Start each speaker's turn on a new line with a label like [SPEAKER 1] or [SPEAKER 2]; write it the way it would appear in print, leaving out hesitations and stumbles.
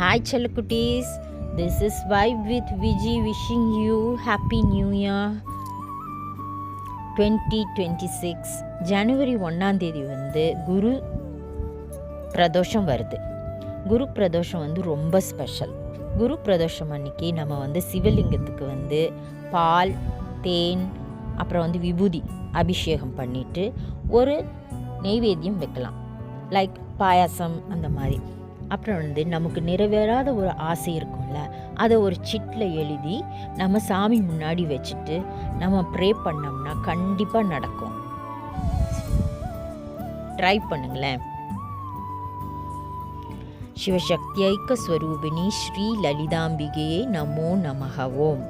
[SPEAKER 1] Hi Chalakuttis, this is Vibe with Viji wishing you Happy New Year 2026. ஜனவரி 1ஆம் தேதி குரு பிரதோஷம் வருது. குரு பிரதோஷம் ரொம்ப ஸ்பெஷல். குரு பிரதோஷம் அன்னைக்கு நம்ம சிவலிங்கத்துக்கு பால், தேன், அப்புறம் விபூதி அபிஷேகம் பண்ணிவிட்டு ஒரு நெய்வேத்தியம் வைக்கலாம். லைக் பாயாசம் அந்த மாதிரி. அப்புறம் நமக்கு நிறைவேறாத ஒரு ஆசை இருக்கும்ல, அதை ஒரு சிட்டில் எழுதி நம்ம சாமி முன்னாடி வச்சுட்டு நம்ம ப்ரே பண்ணோம்னா கண்டிப்பாக நடக்கும். ட்ரை பண்ணுங்களேன். சிவசக்தியைக்க ஸ்வரூபிணி ஸ்ரீ லலிதாம்பிகையே நமோ நமக ஓம்.